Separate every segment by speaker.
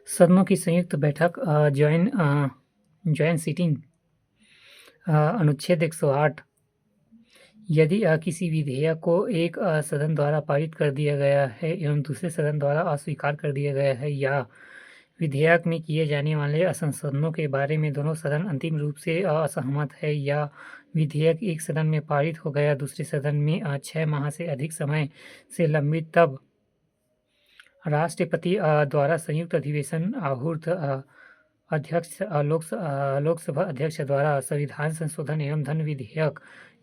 Speaker 1: सदनों की संयुक्त बैठक जॉइंट सीटिंग अनुच्छेद 108। यदि किसी विधेयक को एक सदन द्वारा पारित कर दिया गया है एवं दूसरे सदन द्वारा अस्वीकार कर दिया गया है, या विधेयक में किए जाने वाले संशोधनों के बारे में दोनों सदन अंतिम रूप से असहमत है, या विधेयक एक सदन में पारित हो गया दूसरे सदन में 6 माह से अधिक समय से लंबित, तब राष्ट्रपति द्वारा संयुक्त अधिवेशन आहूत अध्यक्ष लोकसभा अध्यक्ष द्वारा संविधान संशोधन एवं धन विधेयक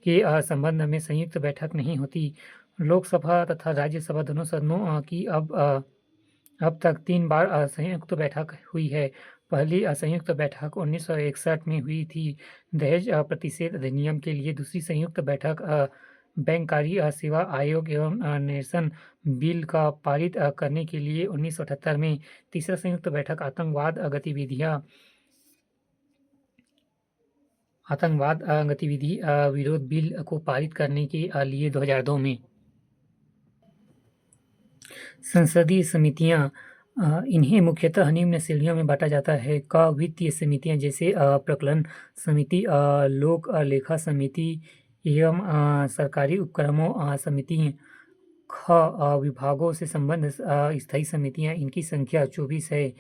Speaker 1: के संबंध में संयुक्त बैठक नहीं होती। लोकसभा तथा राज्यसभा दोनों सदनों की अब तक 3 बार संयुक्त बैठक हुई है। पहली संयुक्त बैठक 1961 में हुई थी दहेज प्रतिषेध अधिनियम के लिए। दूसरी संयुक्त बैठक बैंककारी सेवा आयोग एवं नेशन बिल का पारित करने के लिए 1978 में। तीसरा संयुक्त बैठक आतंकवाद गतिविधि विरोध बिल को पारित करने के लिए 2002 में। संसदीय समितियां, इन्हें मुख्यतः निम्न श्रेणियों में बांटा जाता है। क वित्तीय समितियां जैसे प्रकलन समिति, लोक लेखा समिति एवं सरकारी उपक्रमों समिति। ख विभागों से संबंध स्थायी समितियां, इनकी संख्या 24 है।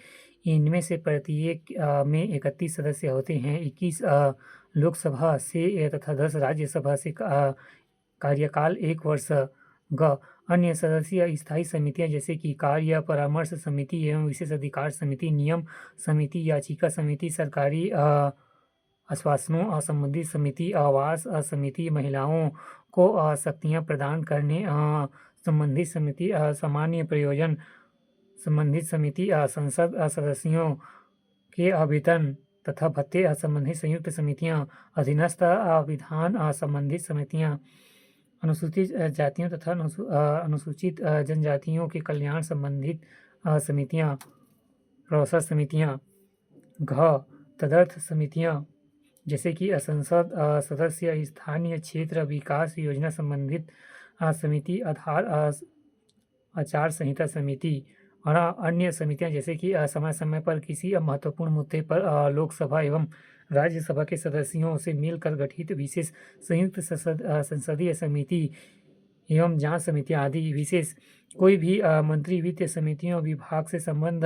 Speaker 1: इनमें से प्रत्येक में 31 सदस्य होते हैं। 21 लोकसभा से तथा 10 राज्यसभा से कार्यकाल 1 वर्ष। ग अन्य सदस्य स्थायी समितियां जैसे कि कार्य परामर्श समिति एवं विशेष अधिकार समिति, नियम समिति, याचिका समिति, सरकारी आश्वासनों संबंधी समिति, आवास समिति, महिलाओं को शक्तियां प्रदान करने संबंधित समिति, सामान्य प्रयोजन संबंधित समिति, संसद सदस्यों के वेतन तथा भत्ते संबंधित संयुक्त समितियां, अधीनस्थ विधान संबंधित समितियां, अनुसूचित जातियों तथा अनुसूचित जनजातियों के कल्याण संबंधित समितियां, प्रोसेस समितियां। घ तदर्थ समितियां जैसे कि संसद सदस्य, स्थानीय क्षेत्र विकास योजना संबंधित समिति, आचार संहिता समिति। और अन्य समितियां जैसे कि समय समय पर किसी महत्वपूर्ण मुद्दे पर लोकसभा एवं राज्यसभा के सदस्यों से मिलकर गठित विशेष संयुक्त संसदीय समिति एवं जांच समितियां आदि। विशेष कोई भी मंत्री वित्त समितियों, विभाग से संबंध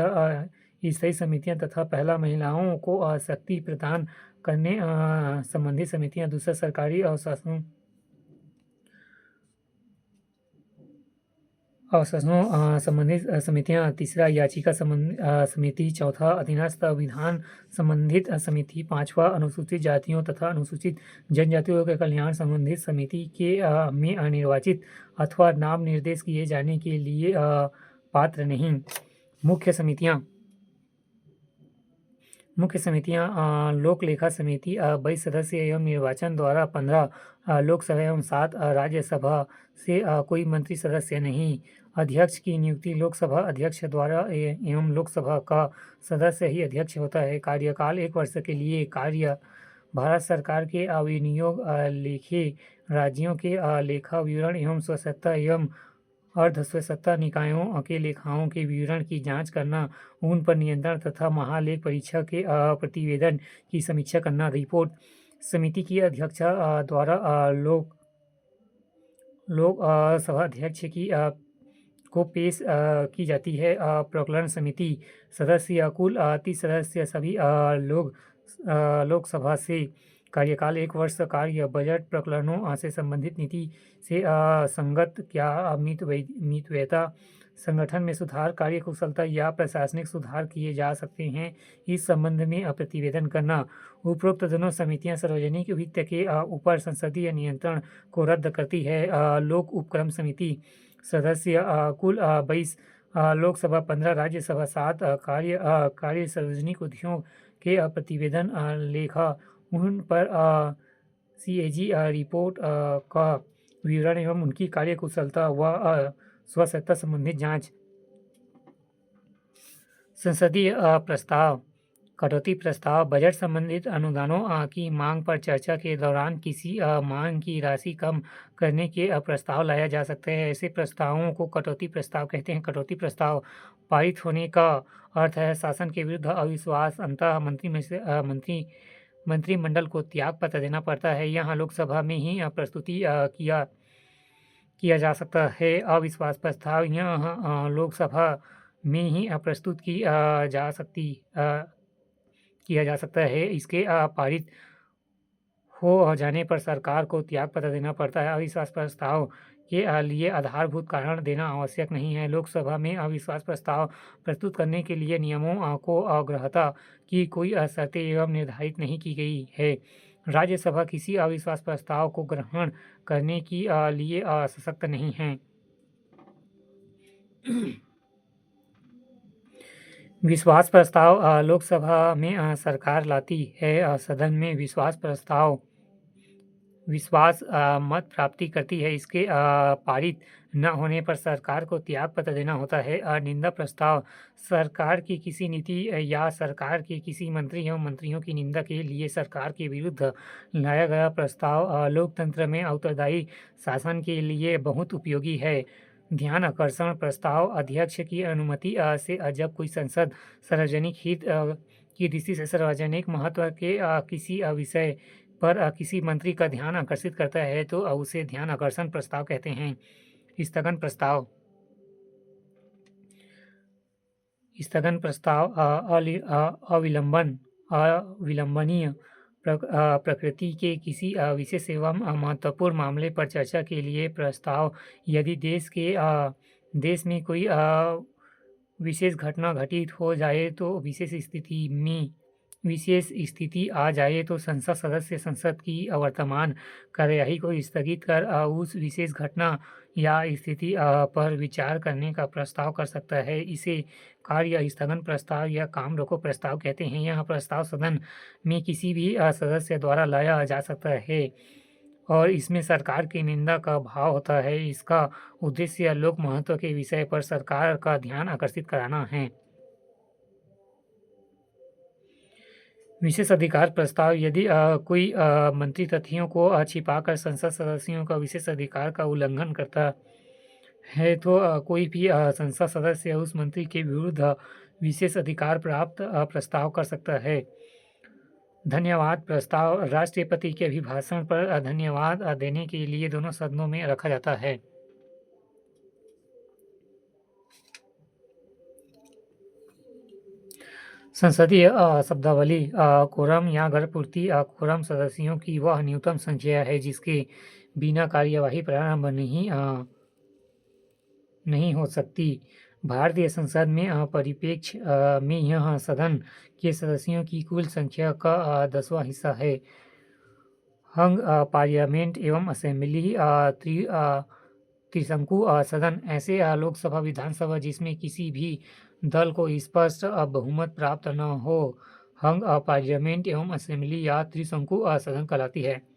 Speaker 1: स्थायी समितियां तथा पहला महिलाओं को शक्ति प्रदान करने संबंधित समितियां। दूसरा सरकारी अवसरों संबंधित समितियां। तीसरा याचिका समिति। चौथा अधीनस्थ विधान संबंधित समिति। पांचवा अनुसूचित जातियों तथा अनुसूचित जनजातियों के कल्याण संबंधित समिति के में निर्वाचित अथवा नाम निर्देश किए जाने के लिए पात्र नहीं। मुख्य समितियां लोक लेखा समिति 22 सदस्य एवं निर्वाचन द्वारा 15 लोकसभा एवं 7 राज्यसभा से कोई मंत्री सदस्य नहीं। अध्यक्ष की नियुक्ति लोकसभा अध्यक्ष द्वारा एवं लोकसभा का सदस्य ही अध्यक्ष होता है। कार्यकाल 1 वर्ष के लिए। कार्य भारत सरकार के विनियोग लेखे, राज्यों के लेखा विवरण एवं स्वायत्त एवं अर्ध स्वायत्त निकायों के लेखाओं के विवरण की जांच करना, उन पर नियंत्रण तथा महालेख परीक्षक के प्रतिवेदन की समीक्षा करना। रिपोर्ट समिति की अध्यक्षा द्वारा लोक सभा अध्यक्ष को पेश की जाती है। प्रकलन समिति सदस्य कुल 30 सदस्य, सभी लोकसभा से। कार्यकाल 1 वर्ष। कार्य बजट प्रकरणों से संबंधित नीति से संगत क्या मितव्ययता, संगठन में सुधार, कार्य कुशलता या प्रशासनिक सुधार किए जा सकते हैं, इस संबंध में प्रतिवेदन करना। उपरोक्त दोनों समितियां सार्वजनिक वित्त के ऊपर संसदीय नियंत्रण को रद्द करती है। लोक उपक्रम समिति सदस्य कुल 22, लोकसभा 15, राज्यसभा 7। कार्य सार्वजनिक उद्योग के प्रतिवेदन लेखा, उन पर CAG रिपोर्ट का विवरण एवं उनकी कार्यकुशलता व स्वायत्तता संबंधित जांच। संसदीय प्रस्ताव कटौती प्रस्ताव बजट संबंधित अनुदानों की मांग पर चर्चा के दौरान किसी मांग की राशि कम करने के प्रस्ताव लाया जा सकता है। ऐसे प्रस्तावों को कटौती प्रस्ताव कहते हैं। कटौती प्रस्ताव पारित होने का अर्थ है शासन के विरुद्ध अविश्वास, अंततः मंत्रिमंडल को त्याग पत्र देना पड़ता है। यहाँ लोकसभा में ही प्रस्तुति किया जा सकता है। अविश्वास प्रस्ताव यह लोकसभा में ही प्रस्तुत किया जा सकता है। इसके पारित हो जाने पर सरकार को त्यागपत्र देना पड़ता है। अविश्वास प्रस्ताव के लिए आधारभूत कारण देना आवश्यक नहीं है। लोकसभा में अविश्वास प्रस्ताव प्रस्तुत करने के लिए नियमों को अग्रहता की कोई शर्तें एवं निर्धारित नहीं की गई है। राज्यसभा किसी अविश्वास प्रस्ताव को ग्रहण करने के लिए सशक्त नहीं है। विश्वास प्रस्ताव लोकसभा में सरकार लाती है। सदन में विश्वास मत प्राप्ति करती है। इसके पारित न होने पर सरकार को त्यागपत्र देना होता है। निंदा प्रस्ताव सरकार की किसी नीति या सरकार के किसी मंत्री एवं मंत्रियों की निंदा के लिए सरकार के विरुद्ध लाया गया प्रस्ताव लोकतंत्र में उत्तरदायी शासन के लिए बहुत उपयोगी है। ध्यान आकर्षण प्रस्ताव अध्यक्ष की अनुमति से जब कोई संसद सार्वजनिक हित की दृष्टि से सार्वजनिक महत्व के किसी विषय पर किसी मंत्री का ध्यान आकर्षित करता है तो उसे ध्यान आकर्षण प्रस्ताव कहते हैं। स्थगन प्रस्ताव अविलंबनीय प्रकृति के किसी विशेष एवं महत्वपूर्ण मामले पर चर्चा के लिए प्रस्ताव। यदि देश में कोई विशेष घटना घटित हो जाए तो विशेष स्थिति आ जाए तो संसद सदस्य संसद की वर्तमान कार्यवाही को स्थगित कर उस विशेष घटना या स्थिति पर विचार करने का प्रस्ताव कर सकता है। इसे कार्य स्थगन प्रस्ताव या काम रोको प्रस्ताव कहते हैं। यह प्रस्ताव सदन में किसी भी सदस्य द्वारा लाया जा सकता है और इसमें सरकार की निंदा का भाव होता है। इसका उद्देश्य लोक महत्व के विषय पर सरकार का ध्यान आकर्षित कराना है। विशेष अधिकार प्रस्ताव यदि कोई मंत्री तथ्यों को छिपाकर संसद सदस्यों का विशेष अधिकार का उल्लंघन करता है तो कोई भी संसद सदस्य उस मंत्री के विरुद्ध विशेष अधिकार प्राप्त प्रस्ताव कर सकता है। धन्यवाद प्रस्ताव राष्ट्रपति के अभिभाषण पर धन्यवाद देने के लिए दोनों सदनों में रखा जाता है। संसदीय शब्दावली कोरम या गणपूर्ति कोरम सदस्यों की वह न्यूनतम संख्या है जिसके बिना कार्यवाही प्रारंभ नहीं हो सकती। भारतीय संसद में परिप्रेक्ष्य में यह सदन के सदस्यों की कुल संख्या का 10वां हिस्सा है। हंग पार्लियामेंट एवं असेंबली त्रिशंकु सदन ऐसे लोकसभा विधानसभा जिसमें किसी भी दल को स्पष्ट बहुमत प्राप्त न हो हंग पार्लियामेंट एवं असेंबली या त्रिशंकु सदन कहलाती है।